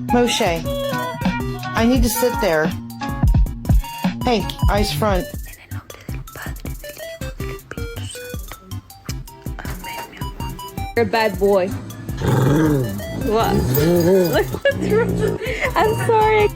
Moshe, I need to sit there. Hank, eyes front. You're a bad boy. What? What's wrong? I'm sorry.